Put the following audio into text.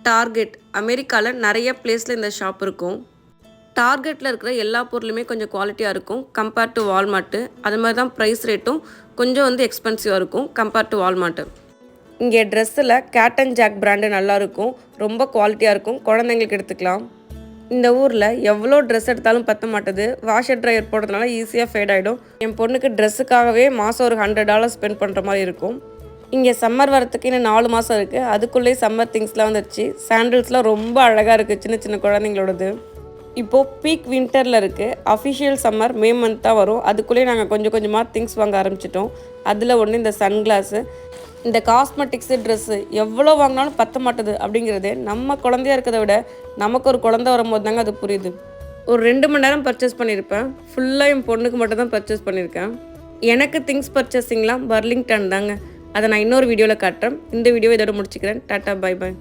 Target அமெரிக்காவில் நிறைய பிளேஸில் இந்த ஷாப் இருக்கும். டார்கெட்டில் இருக்கிற எல்லா பொருளுமே கொஞ்சம் குவாலிட்டியாக இருக்கும் கம்பேர்ட் டு வால்மார்ட்டு. அது மாதிரி தான் ப்ரைஸ் ரேட்டும் கொஞ்சம் எக்ஸ்பென்சிவாக இருக்கும் கம்பேர்ட் டு வால்மார்ட்டு. இங்கே ட்ரெஸ்ஸில் கேட் அண்ட் ஜாக் பிராண்டு நல்லாயிருக்கும், ரொம்ப குவாலிட்டியாக இருக்கும், குழந்தைங்களுக்கு எடுத்துக்கலாம். இந்த ஊரில் எவ்வளோ ட்ரெஸ் எடுத்தாலும் பற்ற மாட்டுது. வாஷர் ட்ரையர் போடுறதுனால ஈஸியாக ஃபேட் ஆகிடும். என் பொண்ணுக்கு ட்ரெஸ்ஸுக்காகவே மாதம் ஒரு $100 ஸ்பெண்ட் பண்ணுற மாதிரி இருக்கும். இங்கே சம்மர் வரத்துக்கு இன்னும் 4 மாதம் இருக்குது. அதுக்குள்ளேயே சம்மர் திங்ஸ்லாம் வந்துடுச்சு. சாண்டில்ஸ்லாம் ரொம்ப அழகாக இருக்குது, சின்ன சின்ன குழந்தைங்களோடது. இப்போது பீக் வின்டரில் இருக்குது. அஃபிஷியல் சம்மர் மே மந்த் தான் வரும். அதுக்குள்ளேயே நாங்கள் கொஞ்சம் கொஞ்சமாக திங்ஸ் வாங்க ஆரம்பிச்சிட்டோம். அதில் ஒன்று இந்த சன்கிளாஸு, இந்த காஸ்மெட்டிக்ஸு, ட்ரெஸ்ஸு எவ்வளோ வாங்கினாலும் பற்ற மாட்டுது. அப்படிங்கிறது நம்ம குழந்தையாக இருக்கிறத விட நமக்கு ஒரு குழந்தை வரும்போது தாங்க அது புரியுது. ஒரு 2 மணி நேரம் பர்ச்சேஸ் பண்ணியிருப்பேன். ஃபுல்லாக என் பொண்ணுக்கு மட்டும் தான் பர்ச்சேஸ் பண்ணியிருக்கேன். எனக்கு திங்ஸ் பர்ச்சேசிங்லாம் பர்லிங்டன் தாங்க. அதை நான் இன்னொரு வீடியோவில் காட்டுறேன். இந்த வீடியோ இதோட முடிச்சுக்கிறேன். Tata, bye bye.